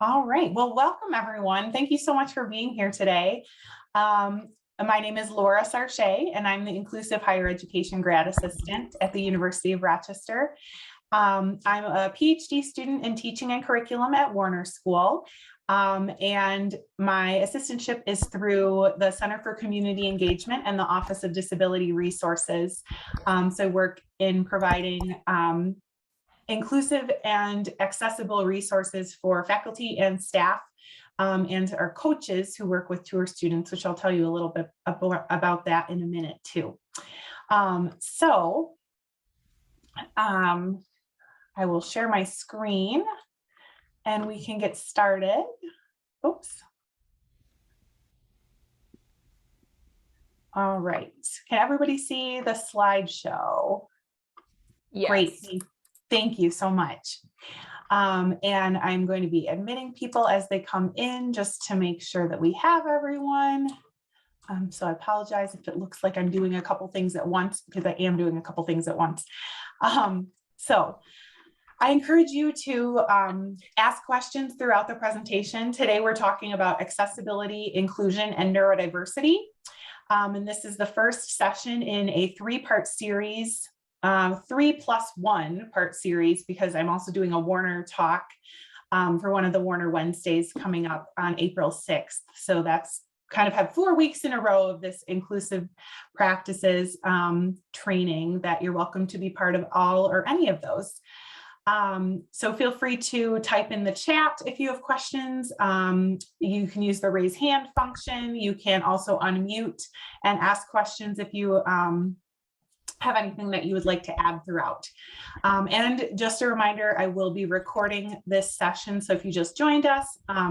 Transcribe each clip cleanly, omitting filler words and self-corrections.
All right. Well, welcome everyone. Thank you so much for being here today. My name is Laura Sarchet, and I'm the Inclusive Higher Education Grad Assistant at the University of Rochester. I'm a PhD student in teaching and curriculum at Warner School. And my assistantship is through the Center for Community Engagement and the Office of Disability Resources. So I work in providing inclusive and accessible resources for faculty and staff and our coaches who work with tour students, which I'll tell you a little bit about that in a minute too. I will share my screen and we can get started. Oops. All right. Can everybody see the slideshow? Yes. Great. Thank you so much. And I'm going to be admitting people as they come in just to make sure that we have everyone. So I apologize if it looks like I'm doing a couple things at once, because I am doing a couple things at once. So I encourage you to ask questions throughout the presentation. Today we're talking about accessibility, inclusion, and neurodiversity. And this is the first session in a three-part series. 3+1 part series, because I'm also doing a Warner talk for one of the Warner Wednesdays coming up on April 6th. So that's kind of have 4 weeks in a row of this inclusive practices training that you're welcome to be part of all or any of those. So feel free to type in the chat if you have questions. You can use the raise hand function. You can also unmute and ask questions if you have anything that you would like to add throughout. And just a reminder, I will be recording this session. So if you just joined us,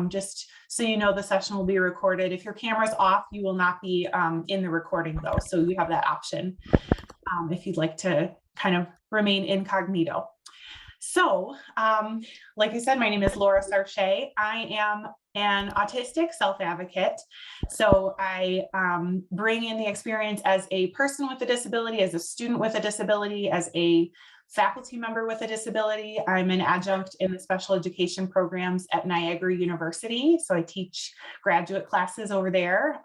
just so you know, the session will be recorded. If your camera's off, you will not be in the recording though. So you have that option if you'd like to kind of remain incognito. So, like I said, my name is Laura Sarchet. I am an autistic self-advocate. So I bring in the experience as a person with a disability, as a student with a disability, as a faculty member with a disability. I'm an adjunct in the special education programs at Niagara University. So I teach graduate classes over there.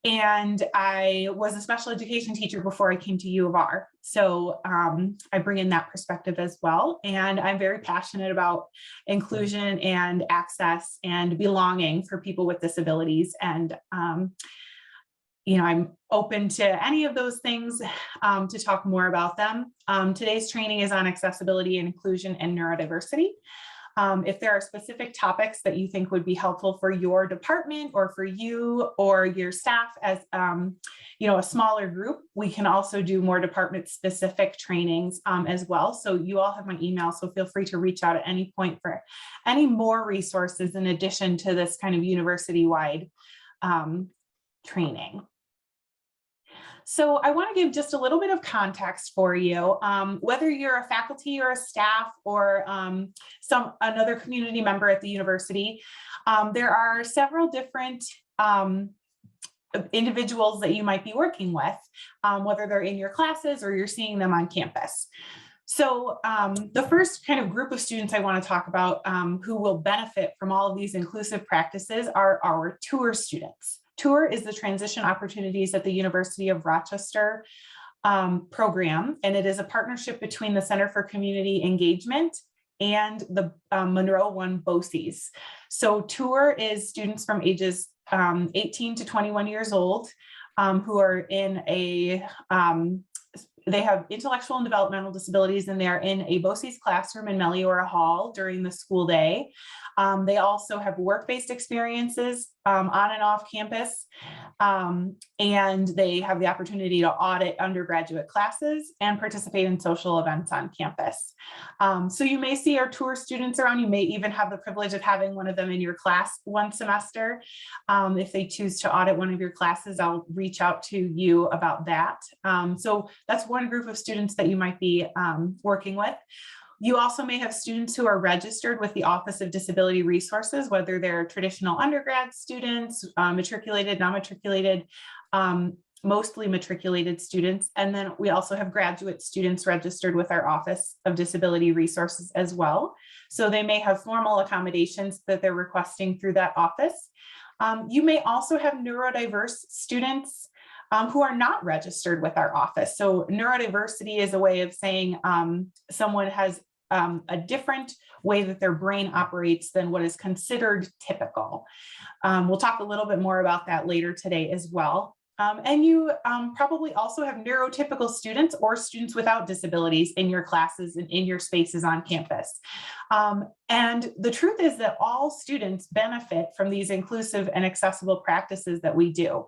And I was a special education teacher before I came to U of R. So I bring in that perspective as well. And I'm very passionate about inclusion and access and belonging for people with disabilities. And, you know, I'm open to any of those things to talk more about them. Today's training is on accessibility and inclusion and neurodiversity. If there are specific topics that you think would be helpful for your department or for you or your staff as you know, a smaller group, we can also do more department specific trainings as well. So you all have my email, so feel free to reach out at any point for any more resources in addition to this kind of university-wide training. So I want to give just a little bit of context for you, whether you're a faculty or a staff or another community member at the university. There are several different individuals that you might be working with, whether they're in your classes or you're seeing them on campus. So the first kind of group of students I want to talk about who will benefit from all of these inclusive practices are our tour students. TOUR is the Transition Opportunities at the University of Rochester program, and it is a partnership between the Center for Community Engagement and the Monroe One BOCES. So TOUR is students from ages 18 to 21 years old who are in a, they have intellectual and developmental disabilities, and they're in a BOCES classroom in Meliora Hall during the school day. They also have work-based experiences on and off campus, and they have the opportunity to audit undergraduate classes and participate in social events on campus. So you may see our tour students around. You may even have the privilege of having one of them in your class one semester. If they choose to audit one of your classes, I'll reach out to you about that. So that's one group of students that you might be working with. You also may have students who are registered with the Office of Disability Resources, whether they're traditional undergrad students, matriculated, non-matriculated, mostly matriculated students. And then we also have graduate students registered with our Office of Disability Resources as well. So they may have formal accommodations that they're requesting through that office. You may also have neurodiverse students who are not registered with our office. So neurodiversity is a way of saying someone has a different way that their brain operates than what is considered typical. We'll talk a little bit more about that later today as well. And you probably also have neurotypical students or students without disabilities in your classes and in your spaces on campus. And the truth is that all students benefit from these inclusive and accessible practices that we do.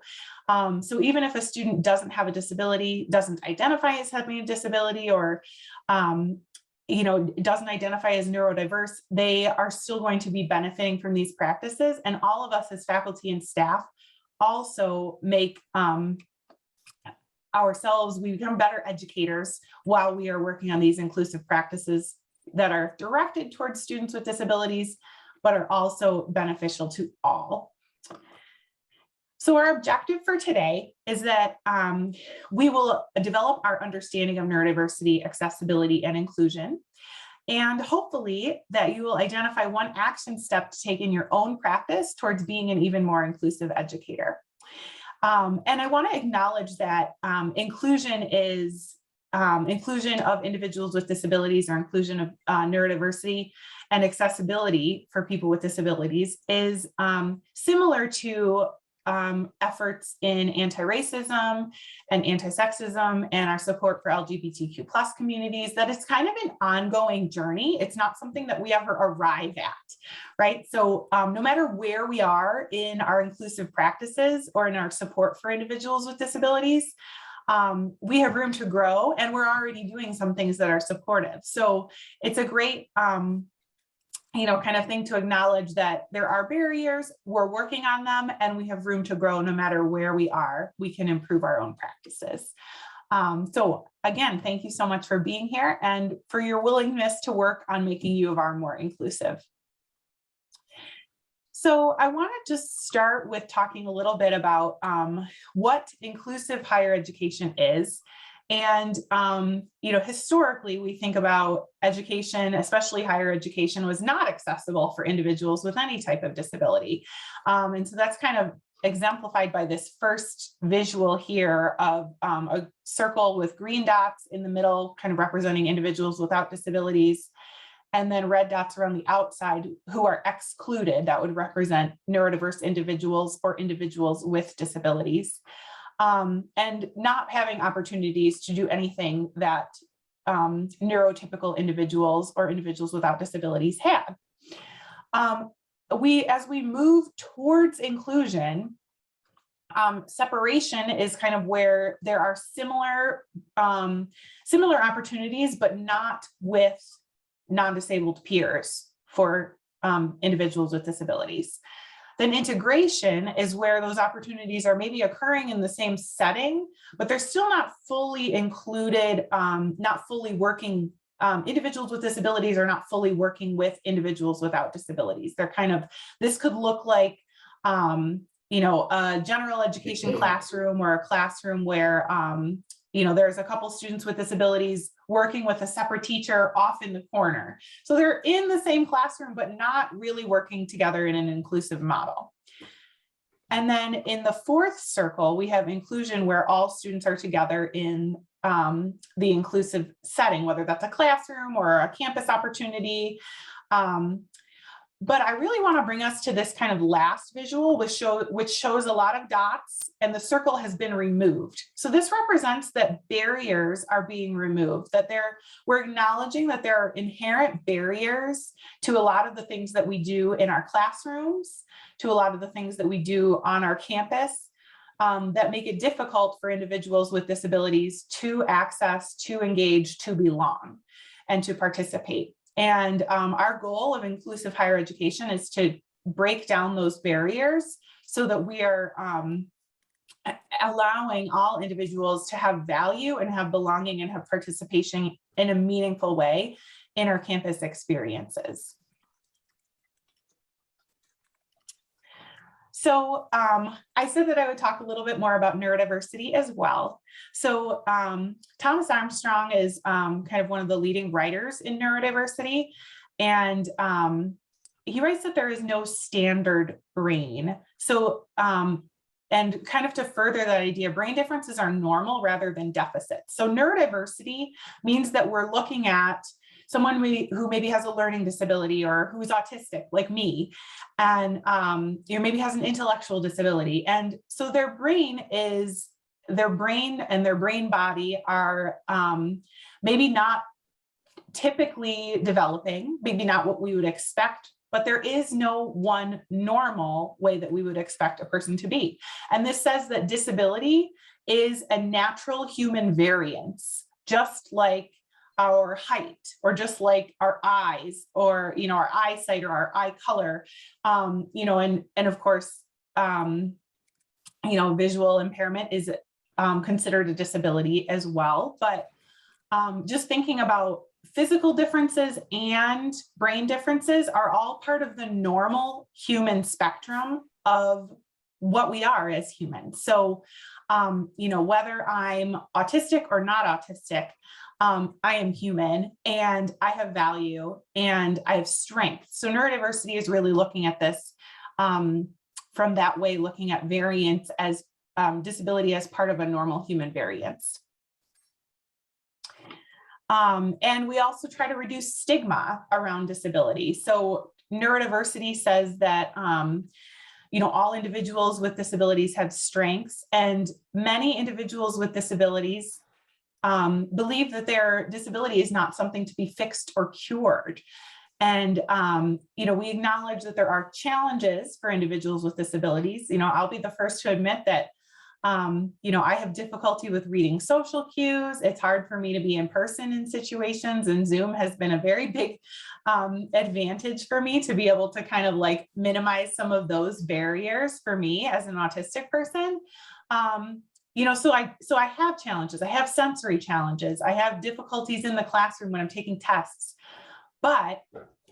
So even if a student doesn't have a disability, doesn't identify as having a disability, or doesn't identify as neurodiverse, they are still going to be benefiting from these practices. And all of us as faculty and staff also make we become better educators while we are working on these inclusive practices that are directed towards students with disabilities, but are also beneficial to all. So our objective for today is that we will develop our understanding of neurodiversity, accessibility, and inclusion. And hopefully that you will identify one action step to take in your own practice towards being an even more inclusive educator. And I want to acknowledge that inclusion of individuals with disabilities, or inclusion of neurodiversity and accessibility for people with disabilities is similar to efforts in anti-racism and anti-sexism and our support for LGBTQ+ communities, that it's kind of an ongoing journey. It's not something that we ever arrive at, right? So no matter where we are in our inclusive practices or in our support for individuals with disabilities, we have room to grow, and we're already doing some things that are supportive. So it's a great kind of thing to acknowledge that there are barriers, we're working on them, and we have room to grow. No matter where we are, we can improve our own practices. So again, thank you so much for being here and for your willingness to work on making U of R more inclusive. So I want to just start with talking a little bit about what inclusive higher education is. And, historically, we think about education, especially higher education, was not accessible for individuals with any type of disability. And so that's kind of exemplified by this first visual here of a circle with green dots in the middle, kind of representing individuals without disabilities, and then red dots around the outside who are excluded. That would represent neurodiverse individuals or individuals with disabilities. And not having opportunities to do anything that neurotypical individuals or individuals without disabilities had. As we move towards inclusion, separation is kind of where there are similar opportunities, but not with non-disabled peers for individuals with disabilities. Then integration is where those opportunities are maybe occurring in the same setting, but they're still not fully included, not fully working. Individuals with disabilities are not fully working with individuals without disabilities. They're kind of, this could look like, a general education classroom, or a classroom where, there's a couple students with disabilities working with a separate teacher off in the corner. So they're in the same classroom, but not really working together in an inclusive model. And then in the fourth circle, we have inclusion, where all students are together in the inclusive setting, whether that's a classroom or a campus opportunity. But I really want to bring us to this kind of last visual, which shows a lot of dots, and the circle has been removed. So this represents that barriers are being removed, that we're acknowledging that there are inherent barriers to a lot of the things that we do in our classrooms, to a lot of the things that we do on our campus, that make it difficult for individuals with disabilities to access, to engage, to belong, and to participate. And our goal of inclusive higher education is to break down those barriers so that we are allowing all individuals to have value and have belonging and have participation in a meaningful way in our campus experiences. So I said that I would talk a little bit more about neurodiversity as well. So Thomas Armstrong is kind of one of the leading writers in neurodiversity. And he writes that there is no standard brain. So, and kind of to further that idea, brain differences are normal rather than deficits. So neurodiversity means that we're looking at someone who maybe has a learning disability or who's autistic like me, and maybe has an intellectual disability. And so their brain and their brain body are maybe not typically developing, maybe not what we would expect, but there is no one normal way that we would expect a person to be. And this says that disability is a natural human variance, just like our height, or just like our eyes, or our eyesight, or our eye color, and of course, visual impairment is considered a disability as well. But just thinking about physical differences and brain differences are all part of the normal human spectrum of what we are as humans. So, whether I'm autistic or not autistic, I am human and I have value and I have strength. So neurodiversity is really looking at this from that way, looking at variance as disability as part of a normal human variance. And we also try to reduce stigma around disability. So neurodiversity says that all individuals with disabilities have strengths, and many individuals with disabilities believe that their disability is not something to be fixed or cured. And, we acknowledge that there are challenges for individuals with disabilities. I'll be the first to admit that, I have difficulty with reading social cues. It's hard for me to be in person in situations, and Zoom has been a very big advantage for me to be able to kind of like minimize some of those barriers for me as an autistic person. So I have challenges. I have sensory challenges. I have difficulties in the classroom when I'm taking tests, but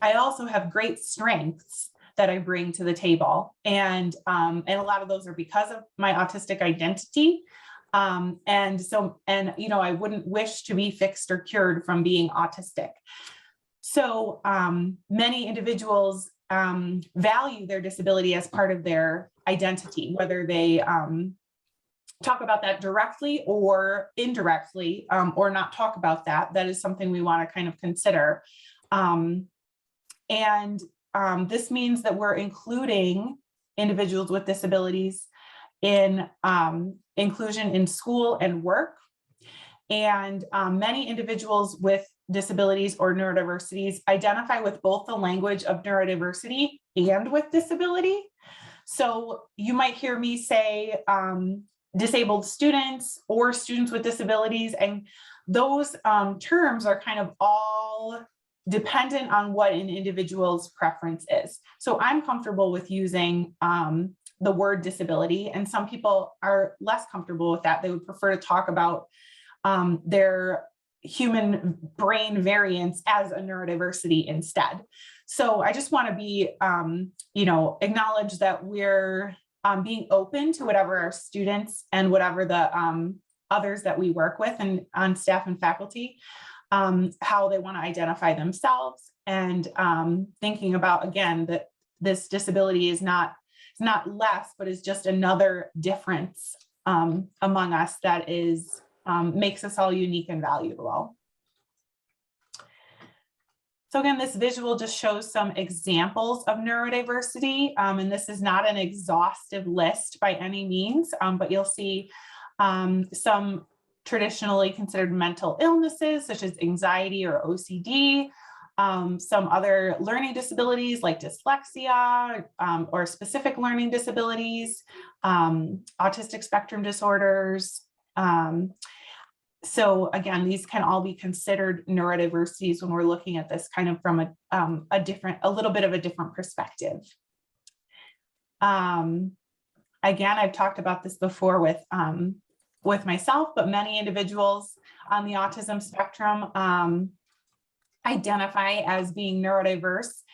I also have great strengths that I bring to the table. And a lot of those are because of my autistic identity. I wouldn't wish to be fixed or cured from being autistic. So many individuals value their disability as part of their identity, whether they talk about that directly or indirectly, or not talk about that. That is something we want to kind of consider. This means that we're including individuals with disabilities in inclusion in school and work. And many individuals with disabilities or neurodiversities identify with both the language of neurodiversity and with disability. So you might hear me say disabled students or students with disabilities, and those terms are kind of all dependent on what an individual's preference is. So I'm comfortable with using the word disability, and some people are less comfortable with that. They would prefer to talk about their human brain variance as a neurodiversity instead. So I just want to be, acknowledge that we're being open to whatever our students and whatever the others that we work with and on staff and faculty, how they want to identify themselves, and thinking about, again, that this disability is not less, but is just another difference among us that is makes us all unique and valuable. So again, this visual just shows some examples of neurodiversity, and this is not an exhaustive list by any means, but you'll see some traditionally considered mental illnesses such as anxiety or OCD, some other learning disabilities like dyslexia, or specific learning disabilities, autistic spectrum disorders. So again, these can all be considered neurodiversities when we're looking at this kind of from a little bit of a different perspective. Again, I've talked about this before with myself, but many individuals on the autism spectrum identify as being neurodiverse.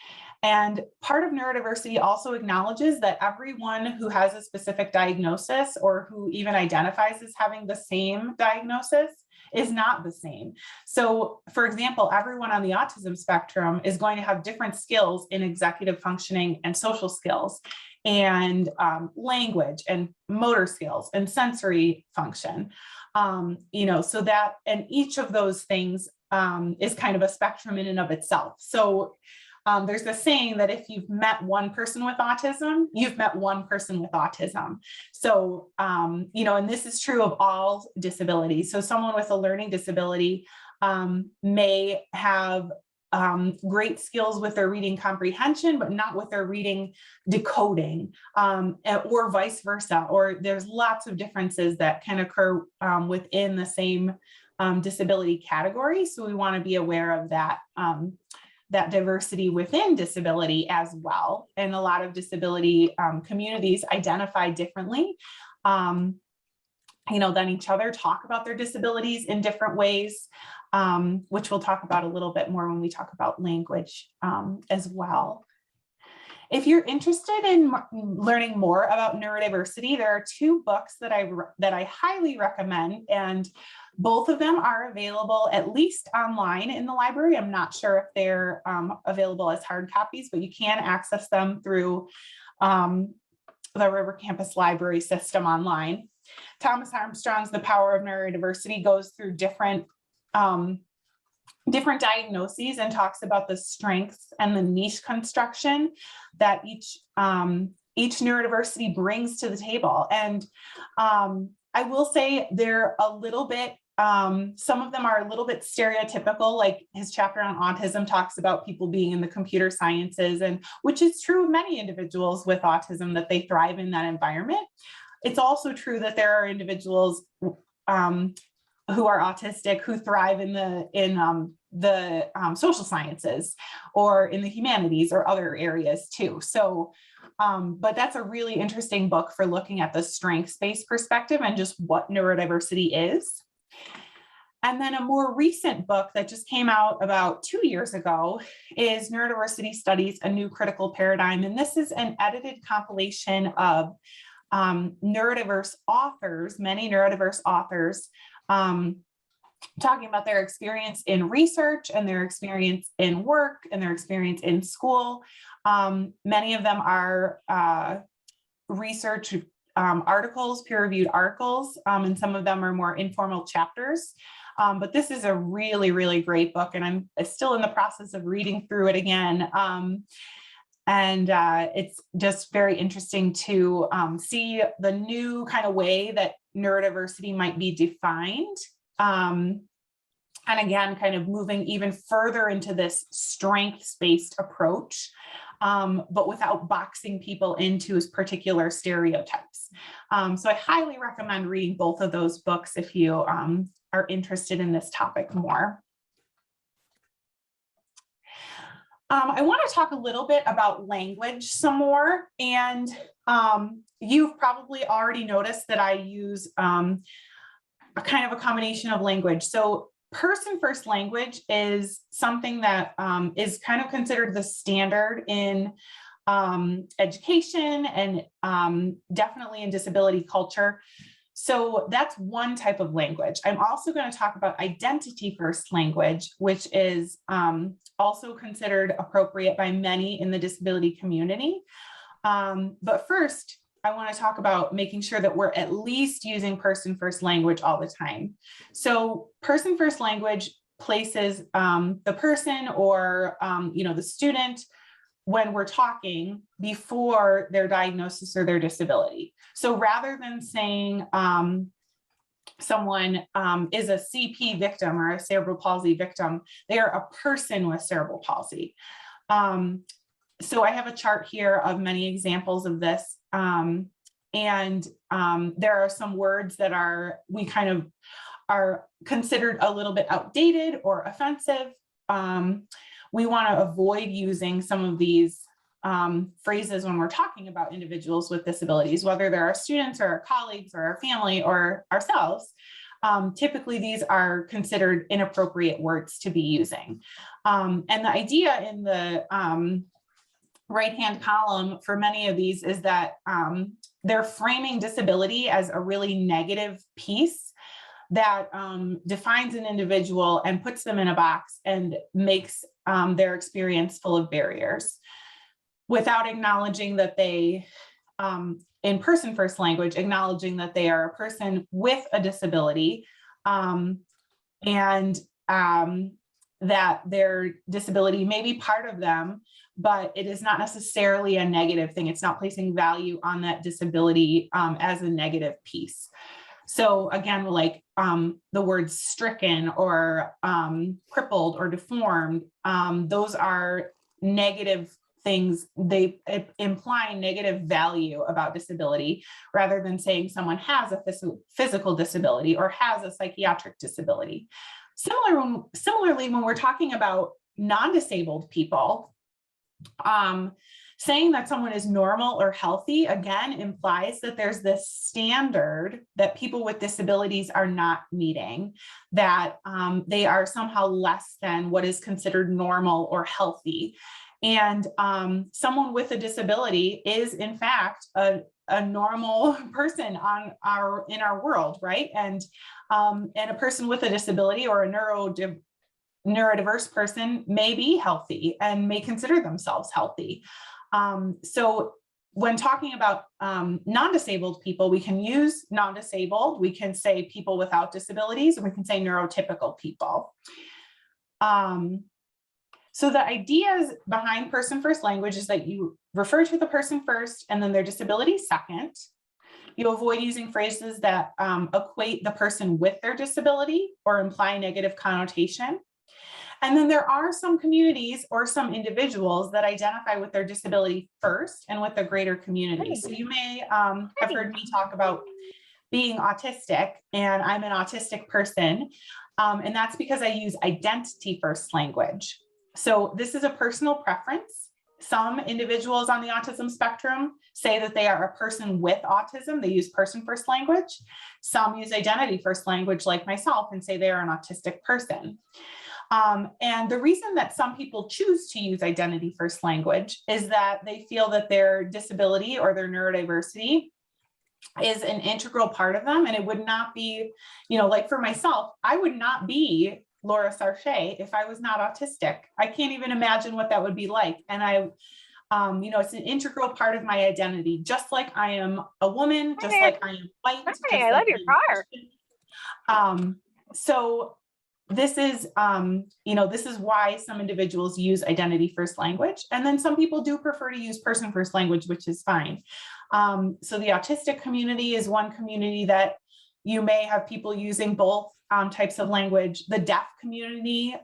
And part of neurodiversity also acknowledges that everyone who has a specific diagnosis or who even identifies as having the same diagnosis is not the same. So for example, everyone on the autism spectrum is going to have different skills in executive functioning and social skills and language and motor skills and sensory function. So that, and each of those things is kind of a spectrum in and of itself. So there's a saying that if you've met one person with autism, you've met one person with autism. So, and this is true of all disabilities. So someone with a learning disability may have great skills with their reading comprehension, but not with their reading decoding, or vice versa. Or there's lots of differences that can occur within the same disability category. So we want to be aware of that. That diversity within disability as well. And a lot of disability communities identify differently, than each other, talk about their disabilities in different ways, which we'll talk about a little bit more when we talk about language as well. If you're interested in learning more about neurodiversity, there are two books that I highly recommend, and both of them are available at least online in the library. I'm not sure if they're available as hard copies, but you can access them through the River Campus Library system online. Thomas Armstrong's The Power of Neurodiversity goes through different diagnoses and talks about the strengths and the niche construction that each neurodiversity brings to the table. And I will say they're a little bit, some of them are a little bit stereotypical, like his chapter on autism talks about people being in the computer sciences, and which is true of many individuals with autism, that they thrive in that environment. It's also true that there are individuals who are autistic who thrive in the social sciences or in the humanities or other areas too. So, but that's a really interesting book for looking at the strengths-based perspective and just what neurodiversity is. And then a more recent book that just came out about 2 years ago is Neurodiversity Studies, A New Critical Paradigm. And this is an edited compilation of neurodiverse authors, many neurodiverse authors, talking about their experience in research and their experience in work and their experience in school. Many of them are research articles, peer-reviewed articles, and some of them are more informal chapters. But this is a really, really great book, and I'm still in the process of reading through it again. And it's just very interesting to see the new kind of way that neurodiversity might be defined. And again, kind of moving even further into this strengths-based approach, but without boxing people into particular stereotypes. So I highly recommend reading both of those books if you are interested in this topic more. I want to talk a little bit about language some more, and you've probably already noticed that I use a kind of a combination of language. So person-first language is something that is kind of considered the standard in education and definitely in disability culture. So that's one type of language. I'm also going to talk about identity-first language, which is also considered appropriate by many in the disability community. But first, I want to talk about making sure that we're at least using person-first language all the time. So person-first language places the person or the student when we're talking before their diagnosis or their disability. So rather than saying someone is a CP victim or a cerebral palsy victim, they are a person with cerebral palsy. So I have a chart here of many examples of this. And there are some words that are considered a little bit outdated or offensive. We want to avoid using some of these phrases when we're talking about individuals with disabilities, whether they're our students or our colleagues or our family or ourselves. Typically, these are considered inappropriate words to be using. And the idea in the right-hand column for many of these is that they're framing disability as a really negative piece that defines an individual and puts them in a box and makes their experience full of barriers, without acknowledging that they, in person first language, acknowledging that they are a person with a disability, and that their disability may be part of them, but it is not necessarily a negative thing. It's not placing value on that disability as a negative piece. So again, like the words stricken or crippled or deformed, those are negative things. They imply negative value about disability, rather than saying someone has a physical disability or has a psychiatric disability. Similarly, when we're talking about non-disabled people, saying that someone is normal or healthy, again, implies that there's this standard that people with disabilities are not meeting, that they are somehow less than what is considered normal or healthy. And someone with a disability is, in fact, a normal person in our world, right? And a person with a disability or a neurodiverse person may be healthy and may consider themselves healthy. So when talking about non-disabled people, we can use non-disabled, we can say people without disabilities, and we can say neurotypical people. So the ideas behind person first language is that you refer to the person first and then their disability second. You avoid using phrases that equate the person with their disability or imply negative connotation. And then there are some communities or some individuals that identify with their disability first and with the greater community. So you may have heard me talk about being autistic, and I'm an autistic person. And that's because I use identity first language. So this is a personal preference. Some individuals on the autism spectrum say that they are a person with autism. They use person first language. Some use identity first language, like myself, and say they are an autistic person. And the reason that some people choose to use identity first language is that they feel that their disability or their neurodiversity is an integral part of them. And it would not be, like for myself, I would not be Laura Sarchet if I was not autistic. I can't even imagine what that would be like. And it's an integral part of my identity, just like I am a woman, just like I am white. Hey, I love your car. So this is, this is why some individuals use identity first language. And then some people do prefer to use person first language, which is fine. So the autistic community is one community that you may have people using both types of language. The deaf community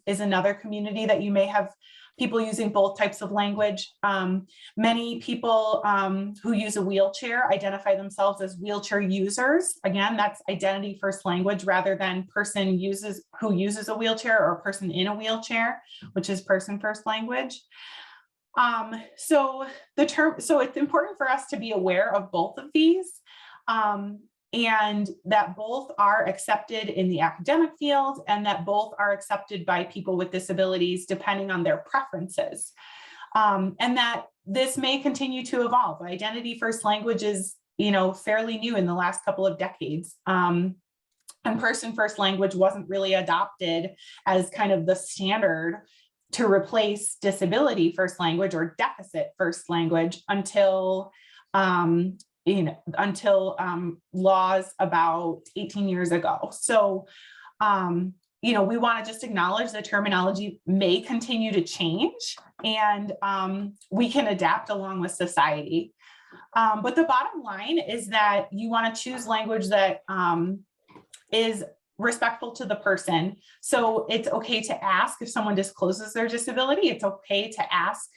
is another community that you may have people using both types of language. Many people who use a wheelchair identify themselves as wheelchair users. Again, that's identity first language rather than person who uses a wheelchair or person in a wheelchair, which is person first language. So it's important for us to be aware of both of these. And that both are accepted in the academic field and that both are accepted by people with disabilities depending on their preferences. And that this may continue to evolve. Identity first language is, fairly new in the last couple of decades. And person first language wasn't really adopted as kind of the standard to replace disability first language or deficit first language until laws about 18 years ago. So, we want to just acknowledge that terminology may continue to change and we can adapt along with society. But the bottom line is that you want to choose language that is respectful to the person. So it's okay to ask if someone discloses their disability. It's okay to ask,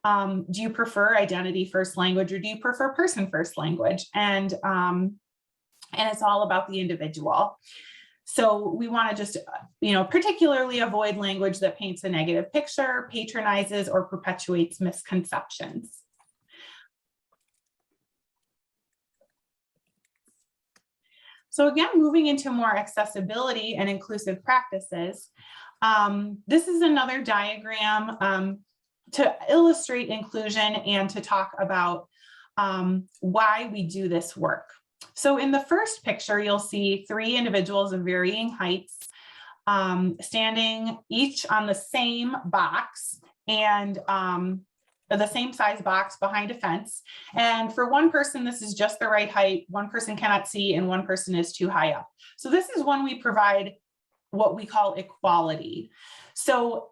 do you prefer identity first language or do you prefer person first language? And it's all about the individual. So we want to just, particularly avoid language that paints a negative picture, patronizes, or perpetuates misconceptions. So again, moving into more accessibility and inclusive practices. This is another diagram to illustrate inclusion and to talk about why we do this work. So in the first picture, you'll see 3 individuals of varying heights standing each on the same box and the same size box behind a fence. And for one person, this is just the right height. One person cannot see and one person is too high up. So this is when we provide what we call equality. So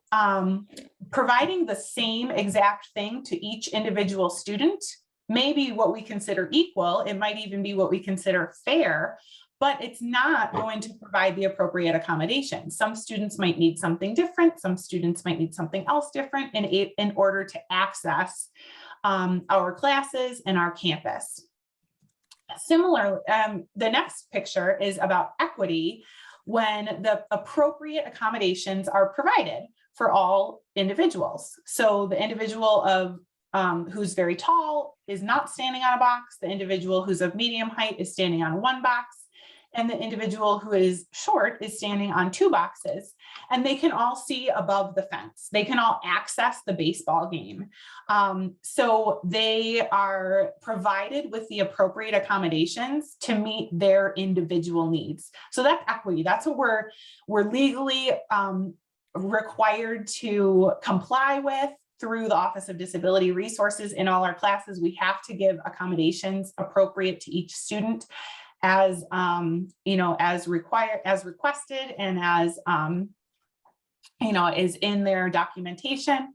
providing the same exact thing to each individual student may be what we consider equal. It might even be what we consider fair, but it's not going to provide the appropriate accommodation. Some students might need something different. Some students might need something else different in order to access our classes and our campus. Similar, the next picture is about equity, when the appropriate accommodations are provided for all individuals. So the individual of who's very tall is not standing on a box. The individual who's of medium height is standing on one box. And the individual who is short is standing on 2 boxes, and they can all see above the fence. They can all access the baseball game. So they are provided with the appropriate accommodations to meet their individual needs. So that's equity. That's what we're legally required to comply with through the Office of Disability Resources. In all our classes, we have to give accommodations appropriate to each student, as as requested, and as is in their documentation.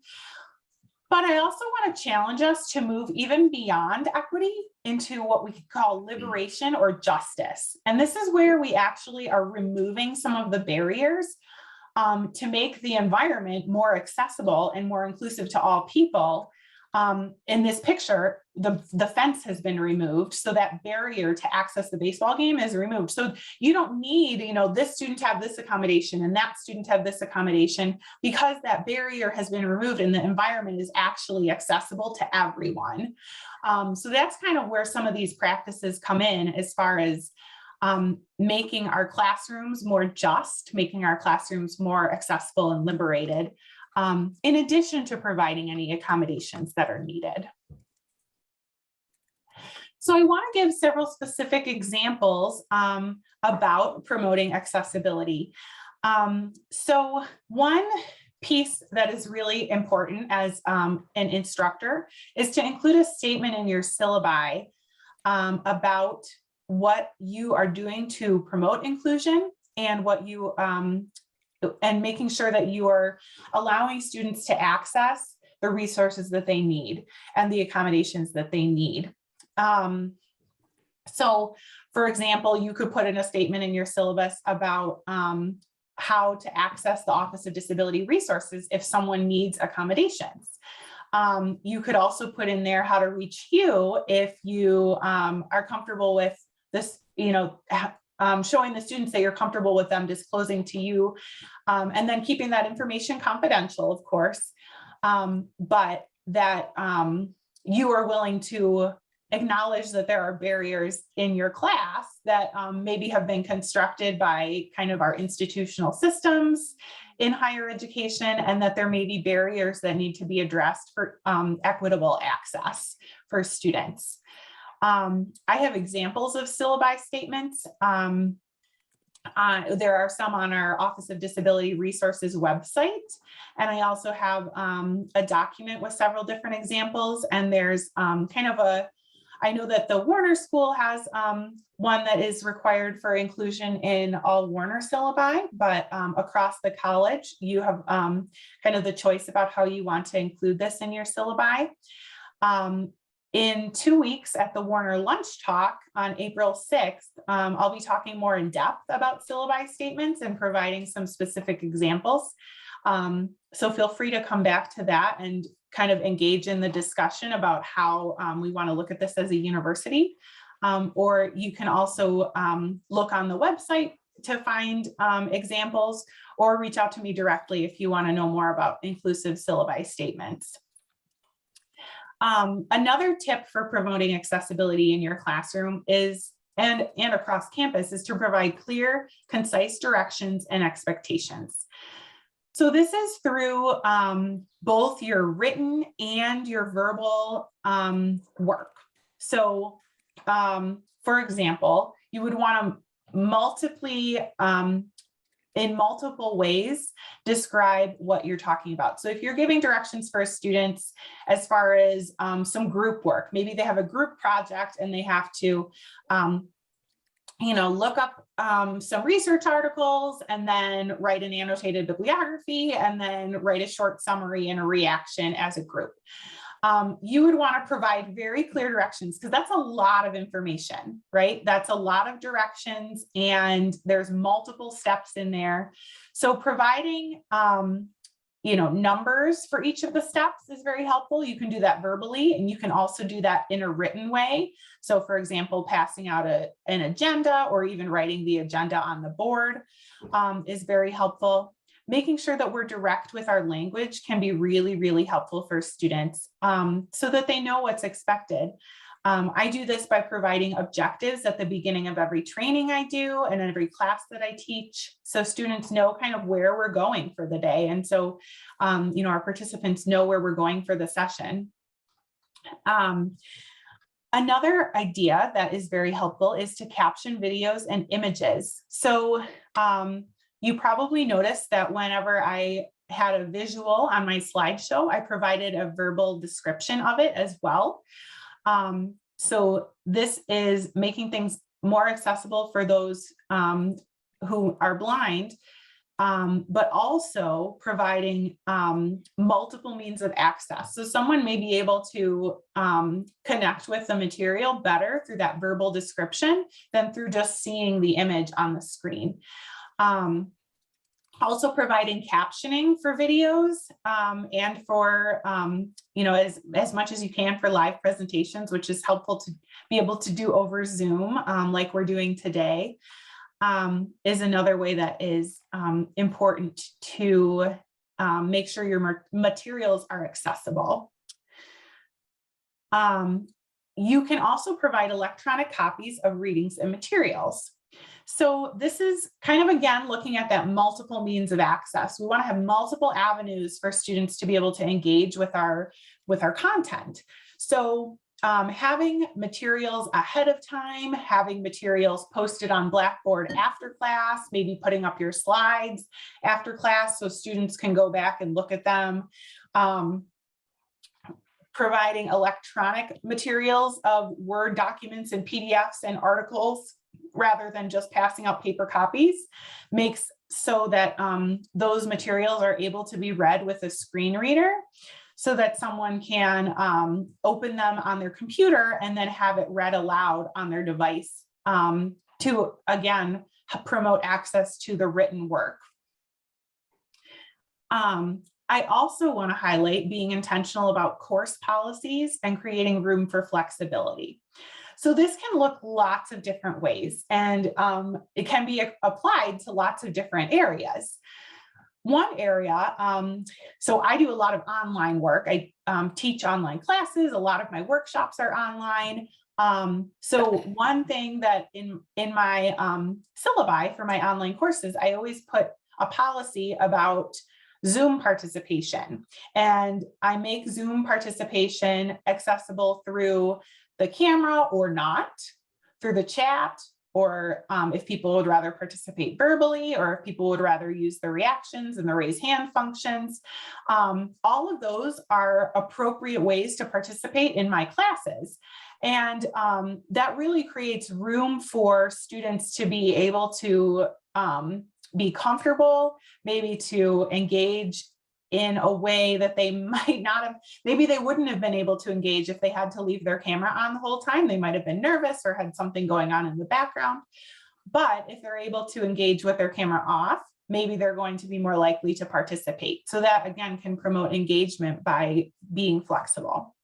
But I also want to challenge us to move even beyond equity into what we could call liberation or justice. And this is where we actually are removing some of the barriers to make the environment more accessible and more inclusive to all people. In this picture, the fence has been removed, so that barrier to access the baseball game is removed. So you don't need, this student have this accommodation and that student have this accommodation, because that barrier has been removed and the environment is actually accessible to everyone. So that's kind of where some of these practices come in, as far as making our classrooms more just, making our classrooms more accessible and liberated, in addition to providing any accommodations that are needed. So I want to give several specific examples about promoting accessibility. So one piece that is really important as an instructor is to include a statement in your syllabi about what you are doing to promote inclusion, and what you and making sure that you are allowing students to access the resources that they need and the accommodations that they need. So for example, you could put in a statement in your syllabus about how to access the Office of Disability Resources if someone needs accommodations. You could also put in there how to reach you if you are comfortable with this, showing the students that you're comfortable with them disclosing to you, and then keeping that information confidential, of course, but that you are willing to acknowledge that there are barriers in your class that maybe have been constructed by kind of our institutional systems in higher education, and that there may be barriers that need to be addressed for equitable access for students. I have examples of syllabi statements. There are some on our Office of Disability Resources website. And I also have a document with several different examples. And there's I know that the Warner School has one that is required for inclusion in all Warner syllabi, but across the college, you have kind of the choice about how you want to include this in your syllabi. In 2 weeks at the Warner Lunch Talk on April 6th, I'll be talking more in depth about syllabi statements and providing some specific examples. So feel free to come back to that and kind of engage in the discussion about how we want to look at this as a university. Or you can also look on the website to find examples, or reach out to me directly if you want to know more about inclusive syllabi statements. Another tip for promoting accessibility in your classroom is, and across campus, is to provide clear, concise directions and expectations. So this is through both your written and your verbal work. So for example, you would want to in multiple ways describe what you're talking about. So if you're giving directions for students as far as some group work, maybe they have a group project and they have to look up some research articles and then write an annotated bibliography and then write a short summary and a reaction as a group. You would want to provide very clear directions because that's a lot of information, right? That's a lot of directions and there's multiple steps in there. So providing, numbers for each of the steps is very helpful. You can do that verbally and you can also do that in a written way. So for example, passing out an agenda or even writing the agenda on the board is very helpful. Making sure that we're direct with our language can be really, really helpful for students so that they know what's expected. I do this by providing objectives at the beginning of every training I do and every class that I teach. So students know kind of where we're going for the day. And so, our participants know where we're going for the session. Another idea that is very helpful is to caption videos and images. So you probably noticed that whenever I had a visual on my slideshow, I provided a verbal description of it as well. So this is making things more accessible for those who are blind, but also providing multiple means of access. So someone may be able to connect with the material better through that verbal description than through just seeing the image on the screen. Also providing captioning for videos and for, as much as you can for live presentations, which is helpful to be able to do over Zoom like we're doing today, is another way that is important to make sure your materials are accessible. You can also provide electronic copies of readings and materials. So this is kind of, again, looking at that multiple means of access. We want to have multiple avenues for students to be able to engage with our content. So having materials ahead of time, having materials posted on Blackboard after class, maybe putting up your slides after class so students can go back and look at them. Providing electronic materials of Word documents and PDFs and articles rather than just passing out paper copies makes so that those materials are able to be read with a screen reader so that someone can open them on their computer and then have it read aloud on their device to, again, promote access to the written work. I also want to highlight being intentional about course policies and creating room for flexibility. So this can look lots of different ways and it can be applied to lots of different areas. One area, so I do a lot of online work. I teach online classes. A lot of my workshops are online. So one thing that in my syllabi for my online courses, I always put a policy about Zoom participation, and I make Zoom participation accessible through the camera or not, through the chat, or if people would rather participate verbally, or if people would rather use the reactions and the raise hand functions. All of those are appropriate ways to participate in my classes. And that really creates room for students to be able to be comfortable, maybe to engage in a way that they might not have, maybe they wouldn't have been able to engage if they had to leave their camera on the whole time. They might have been nervous or had something going on in the background. But if they're able to engage with their camera off, maybe they're going to be more likely to participate. So that, again, can promote engagement by being flexible.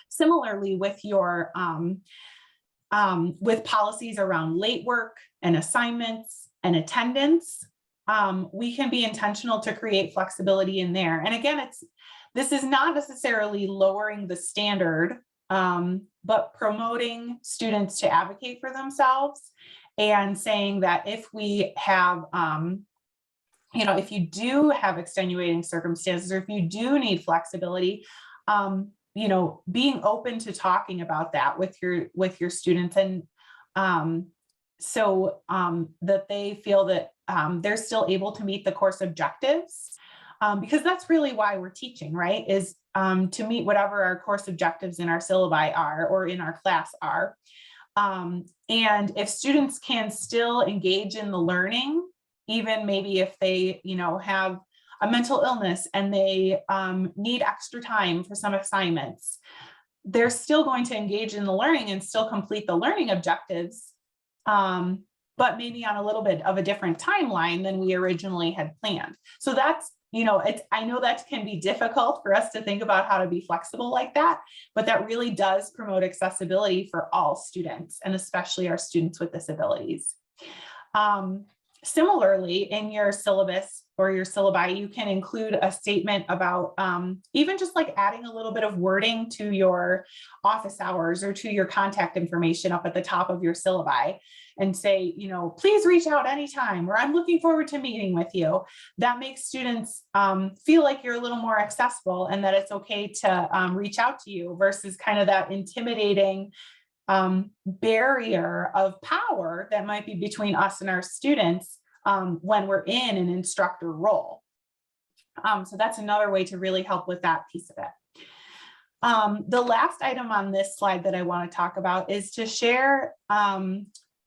Similarly, with your with policies around late work and assignments and attendance, we can be intentional to create flexibility in there. And again, this is not necessarily lowering the standard, but promoting students to advocate for themselves and saying that if we have if you do have extenuating circumstances, or if you do need flexibility, being open to talking about that with your students, and that they feel that they're still able to meet the course objectives, because that's really why we're teaching, right? Is to meet whatever our course objectives in our syllabi are, or in our class are. And if students can still engage in the learning, even maybe if they, have a mental illness and they need extra time for some assignments, they're still going to engage in the learning and still complete the learning objectives, but maybe on a little bit of a different timeline than we originally had planned. So that's, I know that can be difficult for us to think about how to be flexible like that, but that really does promote accessibility for all students, and especially our students with disabilities. Similarly, in your syllabus or your syllabi, you can include a statement about even just like adding a little bit of wording to your office hours or to your contact information up at the top of your syllabi, and say, please reach out anytime, or I'm looking forward to meeting with you. That makes students feel like you're a little more accessible, and that it's okay to reach out to you, versus kind of that intimidating barrier of power that might be between us and our students when we're in an instructor role. So that's another way to really help with that piece of it. The last item on this slide that I want to talk about is to share,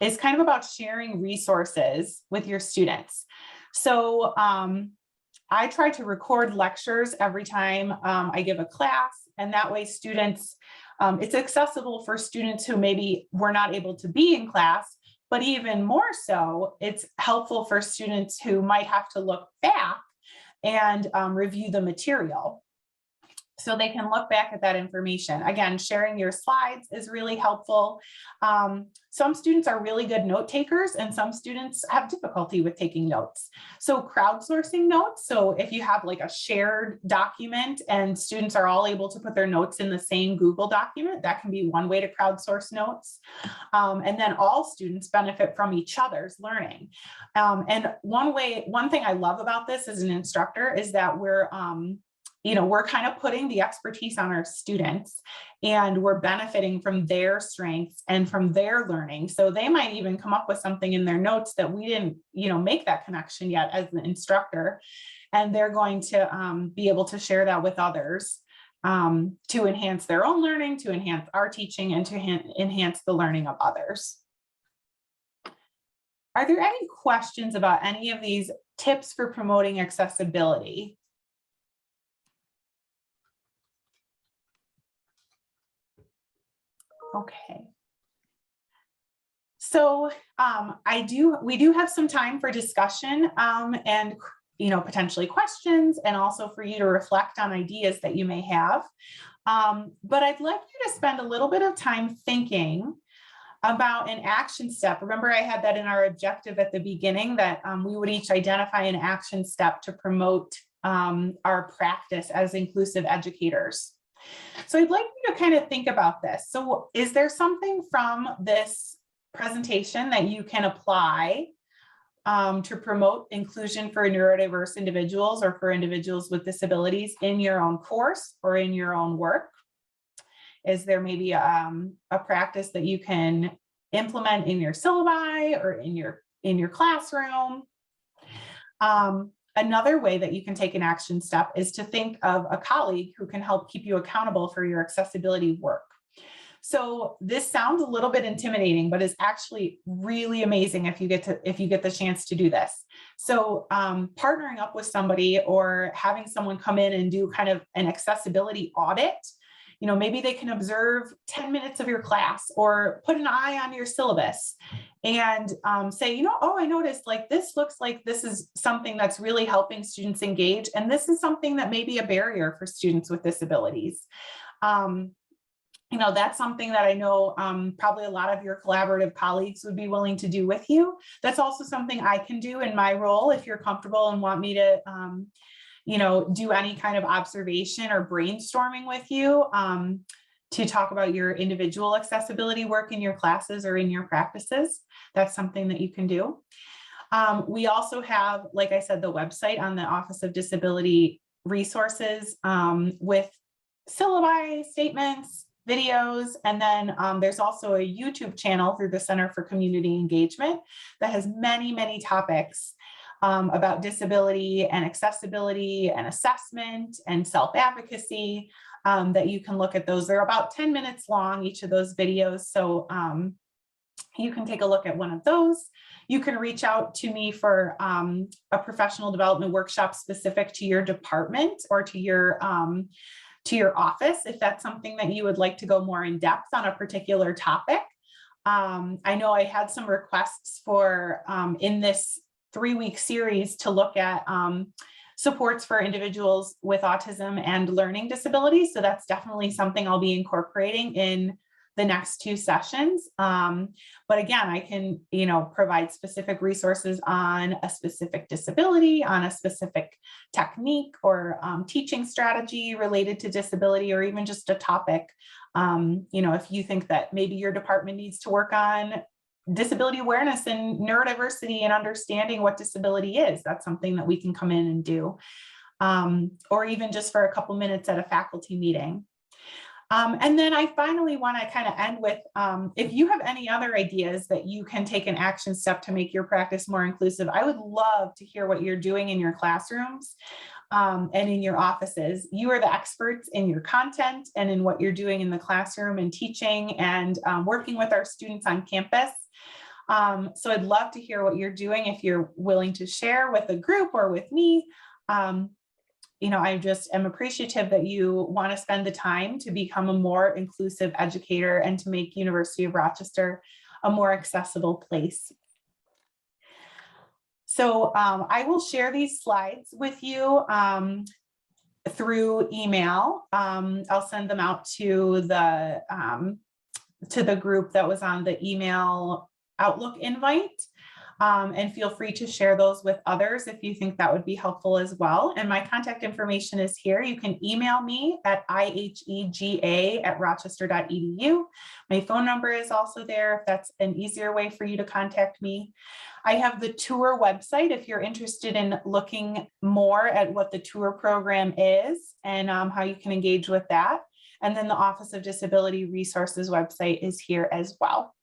is kind of about sharing resources with your students. So I try to record lectures every time I give a class, and that way students, it's accessible for students who maybe were not able to be in class, but even more so, it's helpful for students who might have to look back and review the material, so they can look back at that information. Again, sharing your slides is really helpful. Some students are really good note takers, and some students have difficulty with taking notes. So crowdsourcing notes. So if you have like a shared document and students are all able to put their notes in the same Google document, that can be one way to crowdsource notes. And then all students benefit from each other's learning. And one thing I love about this as an instructor is that we're kind of putting the expertise on our students, and we're benefiting from their strengths and from their learning. So they might even come up with something in their notes that we didn't, make that connection yet as an instructor. And they're going to be able to share that with others to enhance their own learning, to enhance our teaching, and to enhance the learning of others. Are there any questions about any of these tips for promoting accessibility? Okay. So we do have some time for discussion and potentially questions, and also for you to reflect on ideas that you may have. But I'd like you to spend a little bit of time thinking about an action step. Remember, I had that in our objective at the beginning, that we would each identify an action step to promote our practice as inclusive educators. So I'd like you to kind of think about this. So is there something from this presentation that you can apply to promote inclusion for neurodiverse individuals, or for individuals with disabilities, in your own course or in your own work? Is there maybe a practice that you can implement in your syllabi or in your classroom? Another way that you can take an action step is to think of a colleague who can help keep you accountable for your accessibility work. So this sounds a little bit intimidating, but is actually really amazing if you get the chance to do this. So partnering up with somebody, or having someone come in and do kind of an accessibility audit. Maybe they can observe 10 minutes of your class, or put an eye on your syllabus and say, I noticed like this looks like this is something that's really helping students engage. And this is something that may be a barrier for students with disabilities. That's something that I know probably a lot of your collaborative colleagues would be willing to do with you. That's also something I can do in my role if you're comfortable and want me to do any kind of observation or brainstorming with you to talk about your individual accessibility work in your classes or in your practices. That's something that you can do. We also have, like I said, the website on the Office of Disability Resources with syllabi, statements, videos, and then there's also a YouTube channel through the Center for Community Engagement that has many, many topics about disability and accessibility and assessment and self-advocacy that you can look at those. They're about 10 minutes long, each of those videos. So you can take a look at one of those. You can reach out to me for a professional development workshop specific to your department or to your office, if that's something that you would like to go more in depth on a particular topic. I know I had some requests for in this 3-week series to look at supports for individuals with autism and learning disabilities. So that's definitely something I'll be incorporating in the next 2 sessions. But again, I can, provide specific resources on a specific disability, on a specific technique or teaching strategy related to disability, or even just a topic. If you think that maybe your department needs to work on disability awareness and neurodiversity and understanding what disability is, that's something that we can come in and do. Or even just for a couple minutes at a faculty meeting. And then I finally want to kind of end with, if you have any other ideas that you can take an action step to make your practice more inclusive, I would love to hear what you're doing in your classrooms and in your offices. You are the experts in your content and in what you're doing in the classroom and teaching and working with our students on campus. So I'd love to hear what you're doing if you're willing to share with a group or with me. I just am appreciative that you want to spend the time to become a more inclusive educator and to make University of Rochester a more accessible place. So I will share these slides with you through email. I'll send them out to the group that was on the email Outlook invite. And feel free to share those with others if you think that would be helpful as well. And my contact information is here. You can email me at ihega@rochester.edu. My phone number is also there if that's an easier way for you to contact me. I have the tour website if you're interested in looking more at what the tour program is and how you can engage with that. And then the Office of Disability Resources website is here as well.